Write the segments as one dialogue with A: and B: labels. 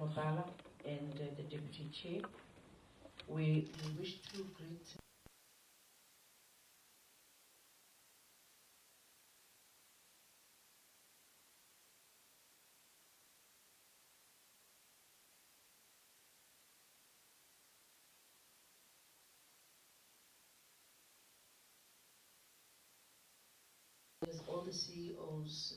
A: Mabala and the Deputy Chair. We wish to greet all the CEOs.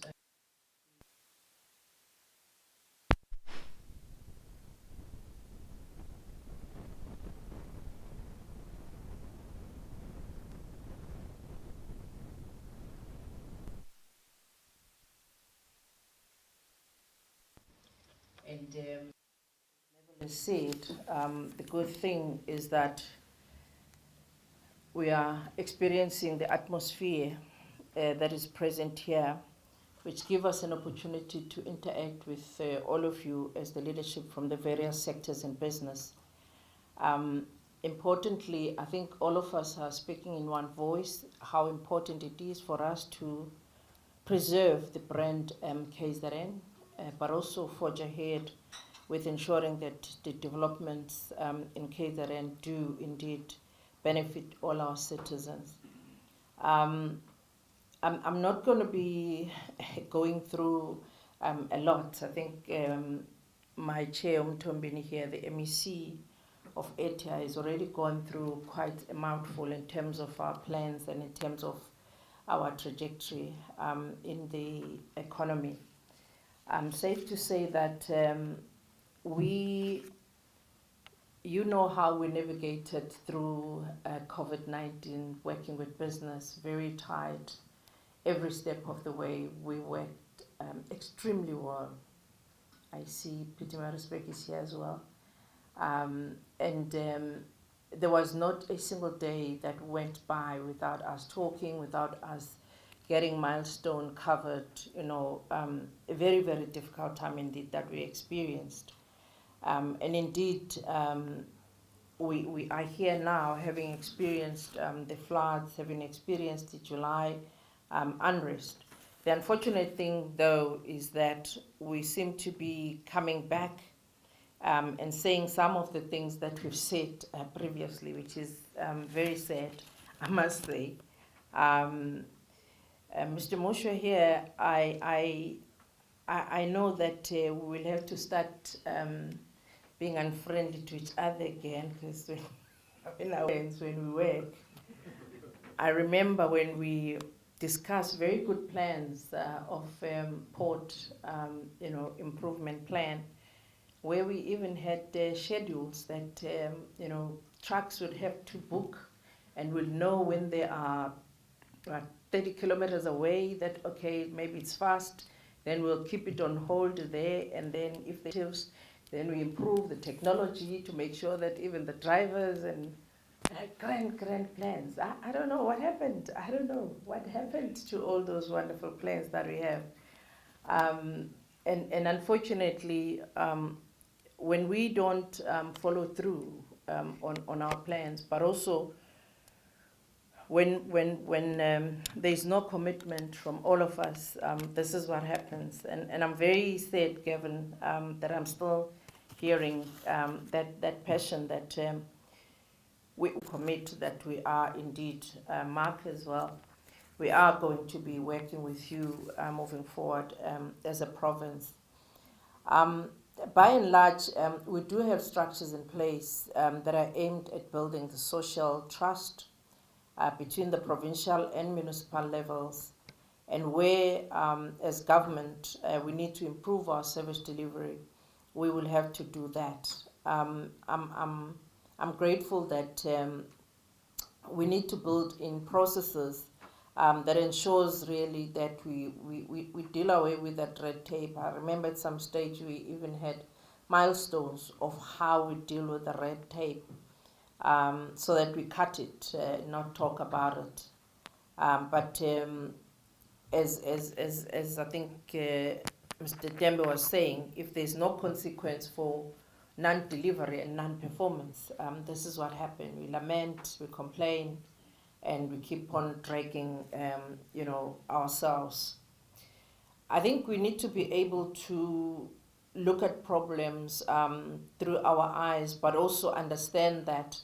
A: And said, the good thing is that we are experiencing the atmosphere that is present here, which give us an opportunity to interact with all of you as the leadership from the various sectors in business. Importantly, I think all of us are speaking in one voice, how important it is for us to preserve the brand KZN, but also forge ahead with ensuring that the developments in KZN do indeed benefit all our citizens. I'm not going to be going through a lot. I think my chair, Umtombini here, the MEC of ETIA, has already gone through quite a mouthful in terms of our plans and in terms of our trajectory in the economy. I'm safe to say that you know how we navigated through COVID-19, working with business, very tight. Every step of the way, we worked extremely well. I see Peter Marisbeck is here as well. There was not a single day that went by without us talking, without us getting milestone covered, a very, very difficult time indeed that we experienced. And indeed, we are here now having experienced the floods, having experienced the July unrest. The unfortunate thing, though, is that we seem to be coming back and saying some of the things that we've said previously, which is very sad, I must say. Mr. Moshe here, I know that we will have to start being unfriendly to each other again, because when we work, I remember when we discussed very good plans of port, improvement plan, where we even had schedules that trucks would have to book, and we'll know when they are 30 kilometers away that, okay, maybe it's fast, then we'll keep it on hold there, and then if they tips, then we improve the technology to make sure that even the drivers and grand plans. I don't know what happened. I don't know what happened to all those wonderful plans that we have. And unfortunately, when we don't follow through on our plans, but also when there's no commitment from all of us, this is what happens. And I'm very sad, Gavin, that I'm still hearing that passion that we commit, that we are indeed, Mark as well, we are going to be working with you moving forward as a province. By and large, we do have structures in place that are aimed at building the social trust between the provincial and municipal levels, and where, as government, we need to improve our service delivery, we will have to do that. I'm grateful that we need to build in processes that ensures really that we deal away with that red tape. I remember at some stage we even had milestones of how we deal with the red tape, so that we cut it, not talk about it. But as I think Mr. Tembe was saying, if there's no consequence for non-delivery and non-performance, this is what happened. We lament, we complain, and we keep on dragging, ourselves. I think we need to be able to look at problems through our eyes, but also understand that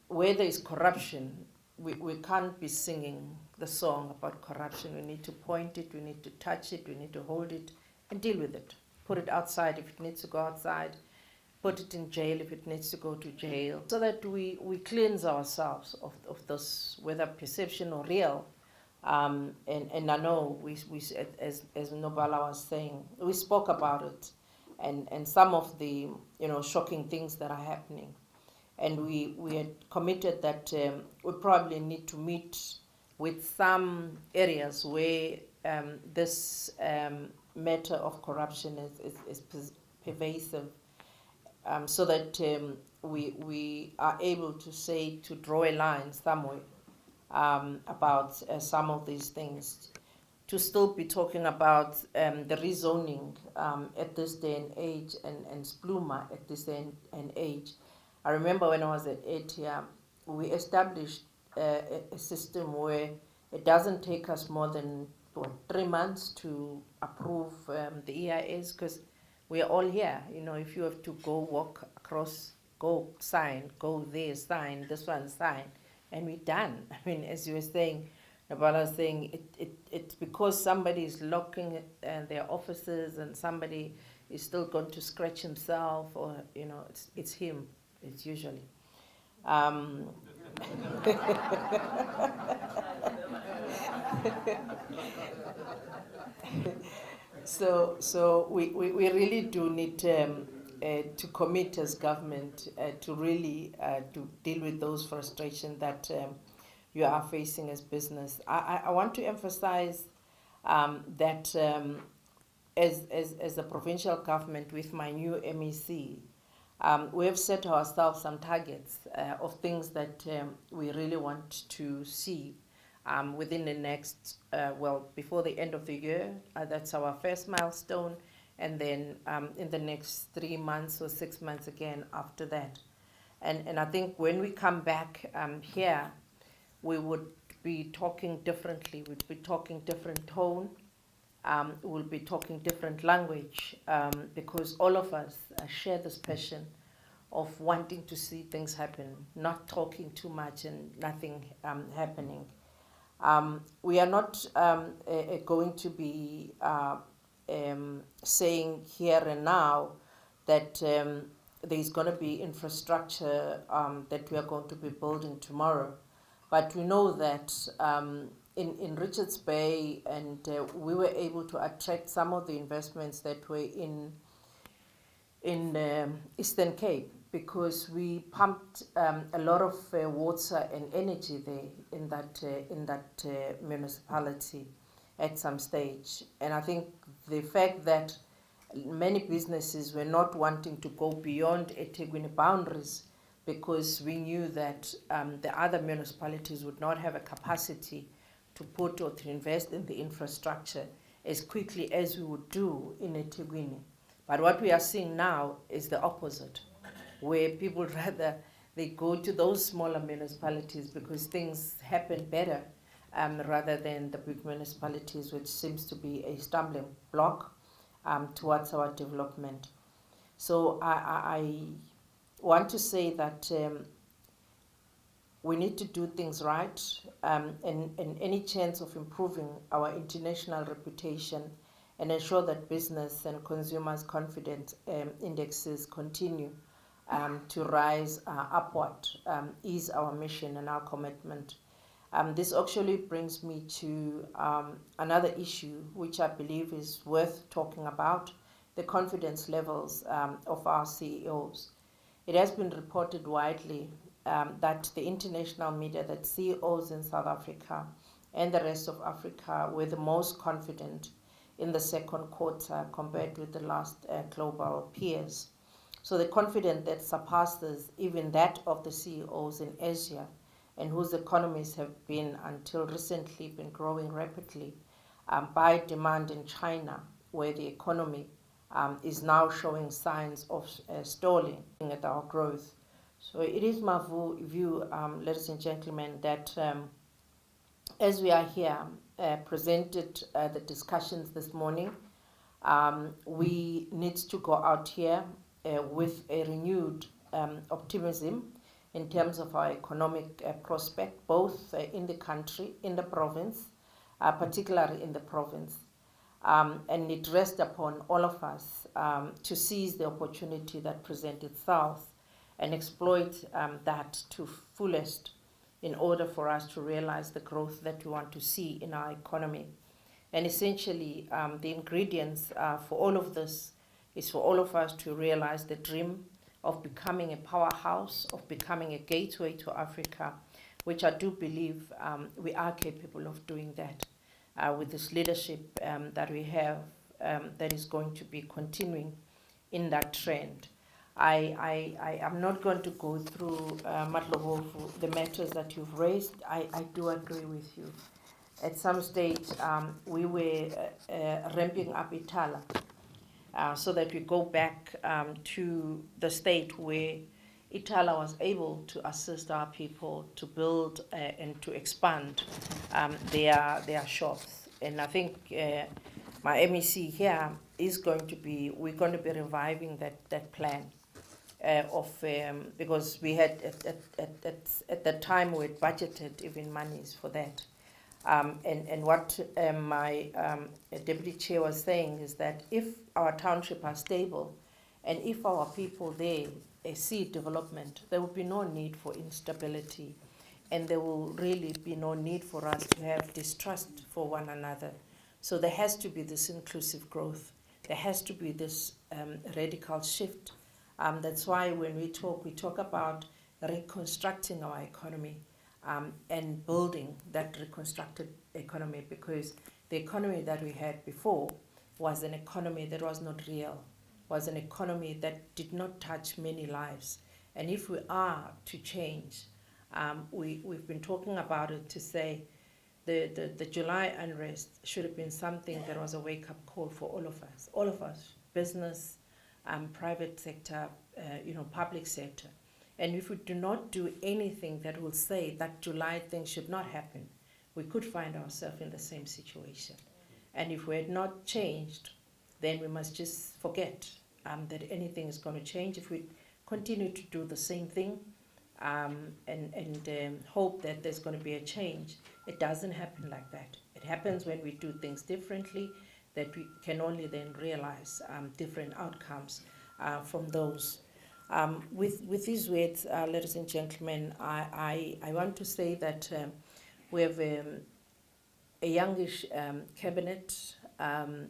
A: where there is corruption, we can't be singing the song about corruption. We need to point it, we need to touch it, we need to hold it and deal with it. Put it outside if it needs to go outside, put it in jail if it needs to go to jail, so that we cleanse ourselves of those, whether perception or real. And I know we as Nobala was saying, we spoke about it, and some of the shocking things that are happening, and we had committed that we probably need to meet with some areas where this matter of corruption is pervasive, so that we are able to say, to draw a line somewhere about some of these things, to still be talking about the rezoning at this day and age, and Spluma at this day and age. I remember when I was at ATIA, we established a system where it doesn't take us more than 3 months to approve the EIS, because we are all here. If you have to go walk across, go sign, go there, sign, this one, sign, and we're done. I mean, as you were saying, Nabala was saying, it's because somebody is locking their offices and somebody is still going to scratch himself, or, it's him, it's usually. So we really do need to commit as government to really to deal with those frustrations that you are facing as business. I want to emphasize that as a provincial government with my new MEC, we have set ourselves some targets of things that we really want to see within the next, before the end of the year. That's our first milestone. And then in the next 3 months or 6 months again after that. And I think when we come back here, we would be talking differently. We'd be talking different tone. We'll be talking different language, because all of us share this passion of wanting to see things happen, not talking too much and nothing happening. We are not going to be saying here and now that there's going to be infrastructure that we are going to be building tomorrow. But we know that in Richards Bay, and we were able to attract some of the investments that were in Eastern Cape, because we pumped a lot of water and energy there in that municipality at some stage. And I think the fact that many businesses were not wanting to go beyond eThekwini boundaries, because we knew that the other municipalities would not have a capacity to put or to invest in the infrastructure as quickly as we would do in eThekwini. But what we are seeing now is the opposite, where people rather they go to those smaller municipalities because things happen better, rather than the big municipalities, which seems to be a stumbling block towards our development. So I want to say that we need to do things right, and any chance of improving our international reputation and ensure that business and consumers' confidence indexes continue to rise upward is our mission and our commitment. This actually brings me to another issue which I believe is worth talking about: the confidence levels of our CEOs. It has been reported widely that the international media, that CEOs in South Africa and the rest of Africa were the most confident in the second quarter compared with the last global peers. So the confidence that surpasses even that of the CEOs in Asia, and whose economies have been, until recently, been growing rapidly by demand in China, where the economy is now showing signs of stalling at our growth. So it is my view, ladies and gentlemen, that as we are here, presented the discussions this morning, We need to go out here with a renewed optimism in terms of our economic prospect, both in the country, in the province, particularly in the province. And it rests upon all of us to seize the opportunity that presents itself and exploit that to fullest in order for us to realize the growth that we want to see in our economy. And essentially, the ingredients for all of this is for all of us to realize the dream of becoming a powerhouse, of becoming a gateway to Africa, which I do believe we are capable of doing that with this leadership that we have that is going to be continuing in that trend. I am not going to go through, Matlobovu, the matters that you've raised. I do agree with you. At some stage, we were ramping up Itala so that we go back to the state where Itala was able to assist our people to build and to expand their shops. And I think my MEC here is going to be, we're going to be reviving that plan. Because we had at that time we had budgeted even monies for that. And what my deputy chair was saying is that if our township are stable and if our people there see development, there will be no need for instability, and there will really be no need for us to have distrust for one another. So there has to be this inclusive growth. There has to be this radical shift. That's why when we talk about reconstructing our economy and building that reconstructed economy, because the economy that we had before was an economy that was not real, was an economy that did not touch many lives. And if we are to change, we've been talking about it to say the July unrest should have been something that was a wake-up call for all of us, business, private sector, public sector. And if we do not do anything that will say that July thing should not happen, we could find ourselves in the same situation. And if we had not changed, then we must just forget that anything is going to change. If we continue to do the same thing and hope that there's going to be a change, it doesn't happen like that. It happens when we do things differently, that we can only then realize different outcomes from those. With these words, ladies and gentlemen, I want to say that we have a youngish cabinet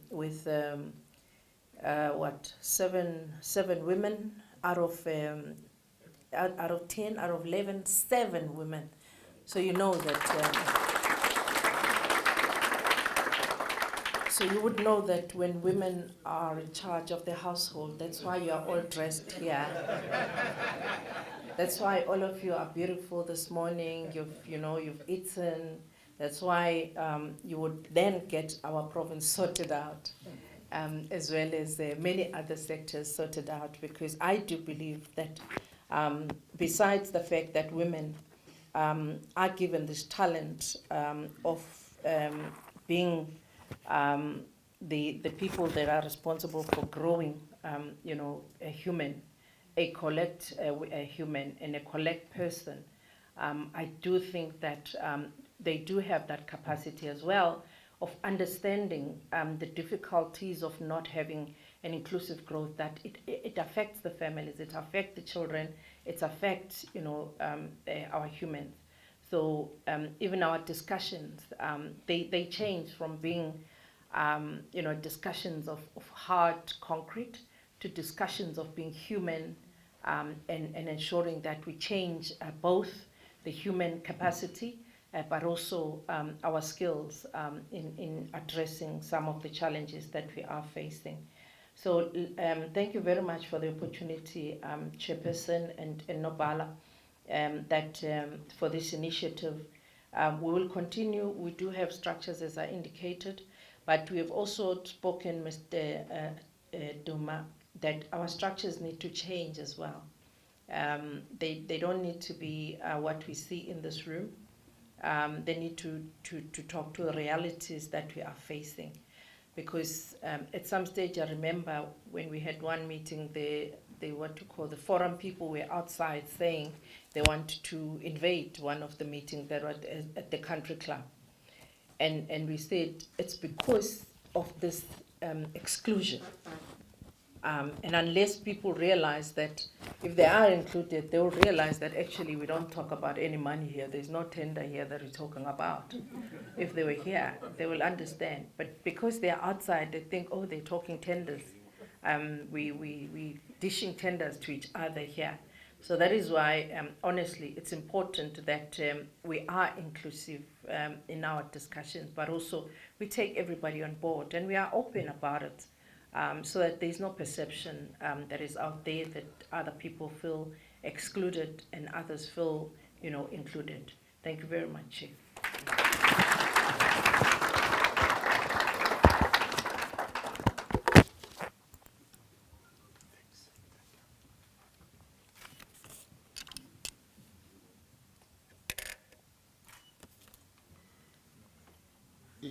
A: with seven women out of 10, out of 11, 7 women. So you know that. So you would know that when women are in charge of the household, that's why you are all dressed here. That's why all of you are beautiful this morning. You've eaten. That's why you would then get our province sorted out, as well as many other sectors sorted out. Because I do believe that besides the fact that women are given this talent of being the people that are responsible for growing, a human, a human and a collect person. I do think that they do have that capacity as well of understanding the difficulties of not having an inclusive growth, that it affects the families, it affects the children, it affects, our humans. So even our discussions, they change from being, discussions of hard concrete to discussions of being human and ensuring that we change both the human capacity but also our skills in addressing some of the challenges that we are facing. So thank you very much for the opportunity, Chairperson and Nobala, for this initiative. We will continue. We do have structures, as I indicated, but we have also spoken, Mr. Duma, that our structures need to change as well. They don't need to be what we see in this room. They need to talk to the realities that we are facing. because at some stage I remember when we had one meeting, the what to call the forum people were outside saying they want to invade one of the meetings that were at the country club, and we said it's because of this exclusion. And unless people realize that if they are included, they will realize that actually we don't talk about any money here. There's no tender here that we're talking about. If they were here, they will understand. But because they're outside, they think, oh, they're talking tenders. We dishing tenders to each other here. So that is why, honestly, it's important that we are inclusive in our discussions, but also we take everybody on board and we are open about it. So that there's no perception that is out there that other people feel excluded and others feel, included. Thank you very much, Chief.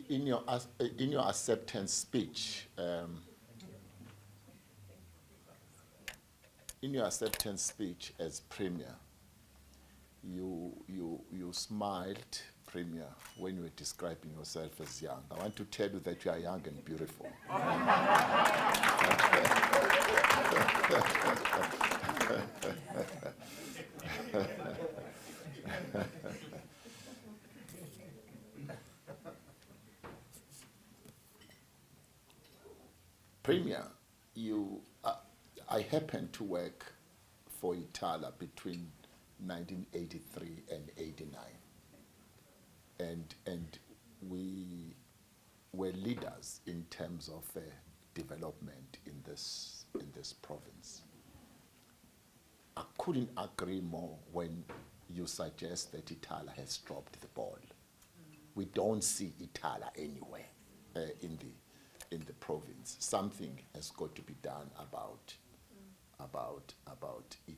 B: In your acceptance speech, as Premier, you smiled, Premier, when you were describing yourself as young. I want to tell you that you are young and beautiful. Premier, I happened to work for Itala between 1983 and 89. And we were leaders in terms of development in this province. I couldn't agree more when you suggest that Itala has dropped the ball. We don't see Itala anywhere in the province. Something has got to be done about it.